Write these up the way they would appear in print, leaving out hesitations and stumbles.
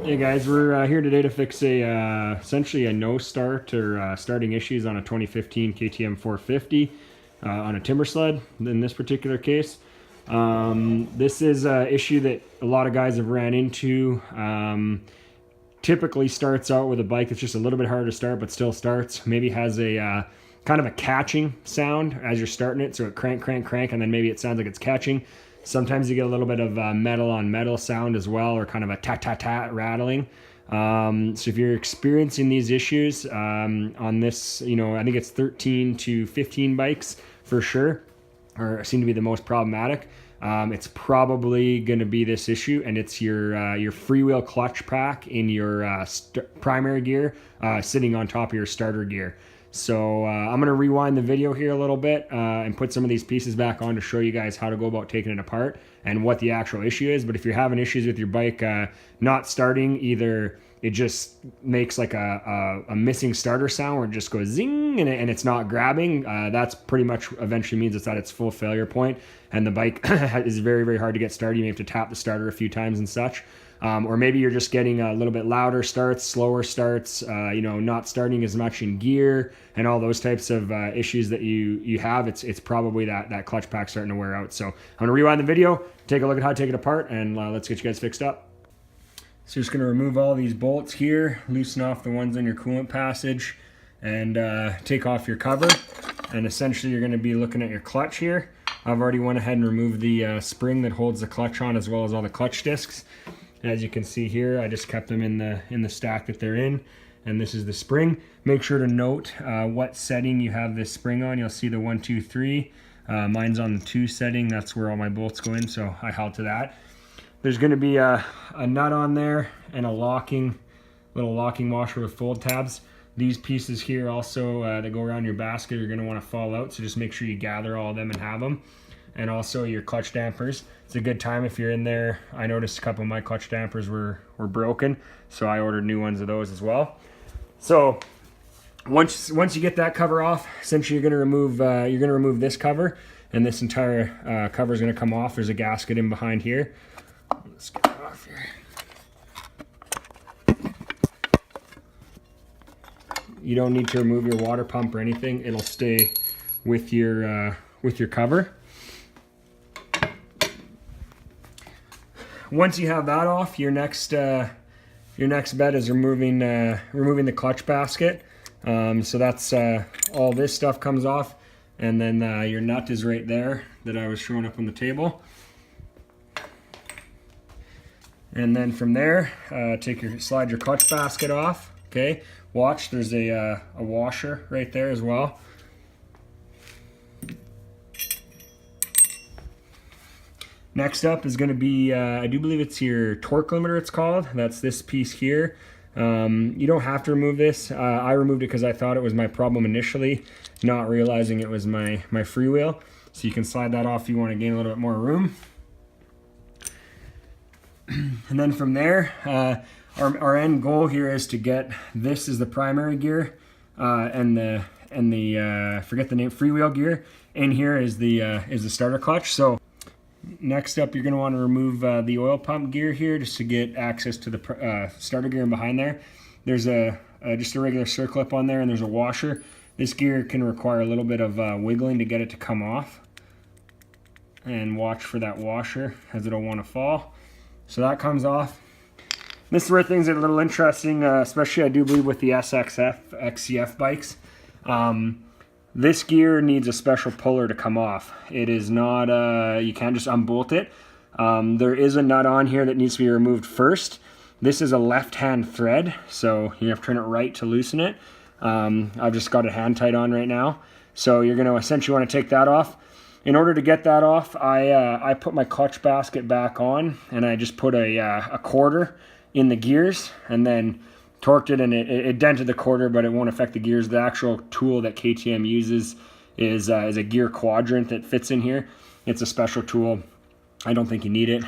Hey guys, we're here today to fix essentially a no start or starting issues on a 2015 KTM 450 on a timber sled in this particular case. This is an issue that a lot of guys have ran into. Typically starts out with a bike that's just a little bit harder to start but still starts. Maybe has a kind of a catching sound as you're starting it, so it crank, crank, crank, and then maybe it sounds like it's catching. Sometimes you get a little bit of metal on metal sound as well, or kind of a tat tat tat rattling. So if you're experiencing these issues on this, I think it's 13 to 15 bikes for sure, or seem to be the most problematic. It's probably going to be this issue, and it's your Freewheel clutch pack in your primary gear sitting on top of your starter gear. So I'm going to rewind the video here a little bit and put some of these pieces back on to show you guys how to go about taking it apart and what the actual issue is. But if you're having issues with your bike not starting, either it just makes like a missing starter sound where it just goes zing and it's not grabbing, that's pretty much eventually means it's at its full failure point and the bike is very, very hard to get started. You may have to tap the starter a few times and such. Or maybe you're just getting a little bit louder starts, slower starts, not starting as much in gear and all those types of issues that you have. It's probably that clutch pack starting to wear out. So I'm going to rewind the video, take a look at how to take it apart, and let's get you guys fixed up. So just going to remove all these bolts here, loosen off the ones on your coolant passage, and take off your cover. And essentially you're going to be looking at your clutch here. I've already went ahead and removed the spring that holds the clutch on, as well as all the clutch discs. As you can see here, I just kept them in the stack that they're in, and this is the spring. Make sure to note what setting you have this spring on. You'll see the 1, 2, 3. Mine's on the 2 setting. That's where all my bolts go in, so I held to that. There's going to be a nut on there and a little locking washer with fold tabs. These pieces here also that go around your basket are going to want to fall out, so just make sure you gather all of them and have them. And also your clutch dampers. It's a good time if you're in there. I noticed a couple of my clutch dampers were broken, so I ordered new ones of those as well. So once you get that cover off, essentially you're going to remove this cover, and this entire cover is going to come off. There's a gasket in behind here. Let's get it off here. You don't need to remove your water pump or anything. It'll stay with your cover. Once you have that off, your next bet is removing the clutch basket. So that's all this stuff comes off, and then your nut is right there that I was showing up on the table. And then from there, slide your clutch basket off. Okay, watch, there's a washer right there as well. Next up is going to be, I do believe it's your torque limiter it's called. That's this piece here. You don't have to remove this. I removed it because I thought it was my problem initially, not realizing it was my Freewheel. So you can slide that off if you want to gain a little bit more room. And then from there, our end goal here is to get this is the primary gear, and the forget the name, Freewheel gear. In here is the starter clutch. So next up, you're going to want to remove the oil pump gear here just to get access to the starter gear, and behind there there's just a regular circlip on there, and there's a washer. This gear can require a little bit of wiggling to get it to come off, and watch for that washer as it'll want to fall. So that comes off. This is where things are a little interesting, especially I do believe with the XCF bikes. This gear needs a special puller to come off. It is not, you can't just unbolt it. There is a nut on here that needs to be removed first. This is a left-hand thread, so you have to turn it right to loosen it. I've just got it hand tight on right now. So you're going to essentially want to take that off. In order to get that off, I put my clutch basket back on, and I just put a quarter in the gears, and then torqued it, and it dented the quarter, but it won't affect the gears. The actual tool that KTM uses is a gear quadrant that fits in here. It's a special tool. I don't think you need it.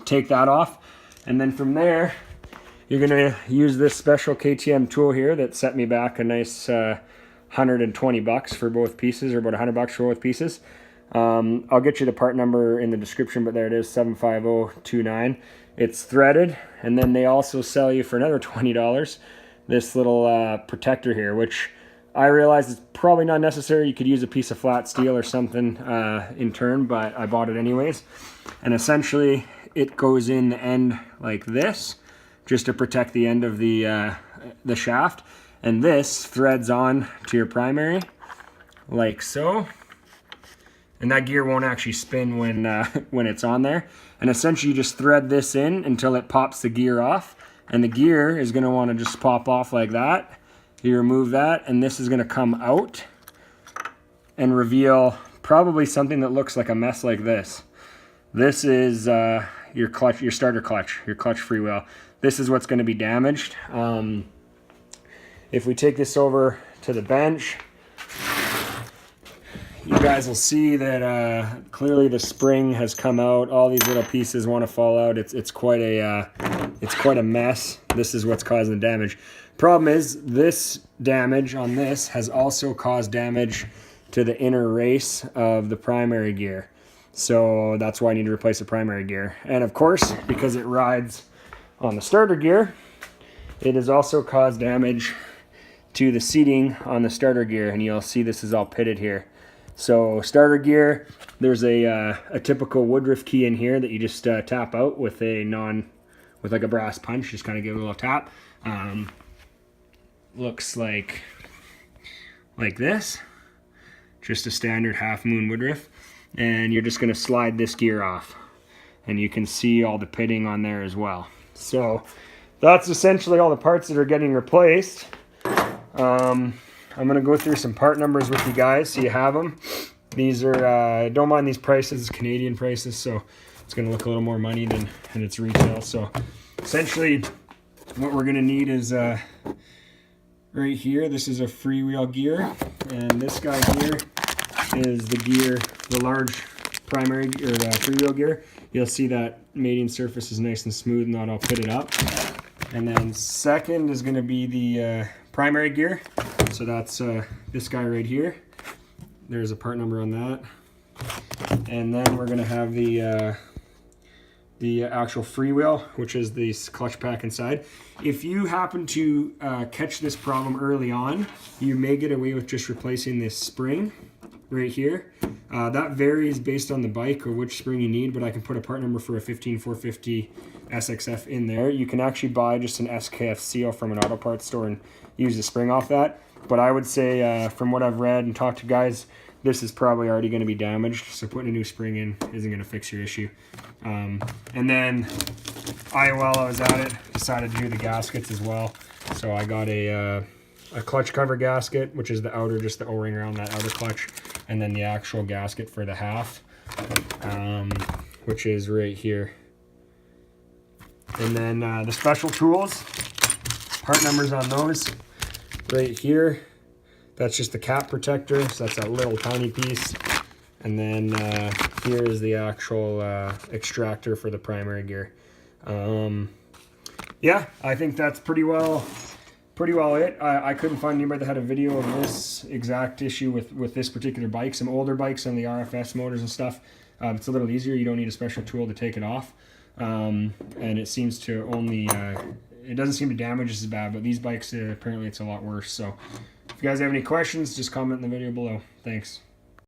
Take that off, and then from there, you're going to use this special KTM tool here that set me back a nice $120 for both pieces, or about $100 for both pieces. I'll get you the part number in the description, but there it is, 75029. It's threaded, and then they also sell you for another $20 this little protector here, which I realize is probably not necessary. You could use a piece of flat steel or something in turn, but I bought it anyways. And essentially it goes in the end like this, just to protect the end of the shaft. And this threads on to your primary like so. And that gear won't actually spin when it's on there. And essentially you just thread this in until it pops the gear off. And the gear is gonna wanna just pop off like that. You remove that, and this is gonna come out and reveal probably something that looks like a mess like this. This is your clutch, your starter clutch, your clutch freewheel. This is what's gonna be damaged. If we take this over to the bench, you guys will see that clearly the spring has come out. All these little pieces want to fall out. It's quite a mess. This is what's causing the damage. Problem is, this damage on this has also caused damage to the inner race of the primary gear. So that's why I need to replace the primary gear. And of course, because it rides on the starter gear, it has also caused damage to the seating on the starter gear. And you'll see this is all pitted here. So starter gear, there's a typical Woodruff key in here that you just tap out with like a brass punch. Just kind of give it a little tap. Looks like this, just a standard half moon Woodruff, and you're just going to slide this gear off, and you can see all the pitting on there as well. So that's essentially all the parts that are getting replaced. I'm going to go through some part numbers with you guys so you have them. These are, don't mind these prices, Canadian prices, so it's going to look a little more money than its retail. So essentially what we're going to need is right here, this is a freewheel gear, and this guy here is the gear, the large primary or the freewheel gear. You'll see that mating surface is nice and smooth, not all pitted up. And then second is going to be the primary gear. So that's this guy right here. There's a part number on that. And then we're going to have the actual freewheel, which is this clutch pack inside. If you happen to catch this problem early on, you may get away with just replacing this spring right here. That varies based on the bike or which spring you need, but I can put a part number for a 15450 SXF in there. You can actually buy just an SKF seal from an auto parts store and use the spring off that. But I would say from what I've read and talked to guys, this is probably already going to be damaged, so putting a new spring in isn't going to fix your issue. And then while I was at it, decided to do the gaskets as well. So I got a clutch cover gasket, which is the outer, just the O-ring around that outer clutch, and then the actual gasket for the half, which is right here. And then the special tools, part numbers on those right here. That's just the cap protector, so that's that little tiny piece. And then here is the actual extractor for the primary gear. Yeah, I think that's pretty well it. I couldn't find anybody that had a video of this exact issue with this particular bike. Some older bikes on the RFS motors and stuff, it's a little easier. You don't need a special tool to take it off. And it seems to only, it doesn't seem to damage as bad, but these bikes, apparently it's a lot worse. So if you guys have any questions, just comment in the video below. Thanks.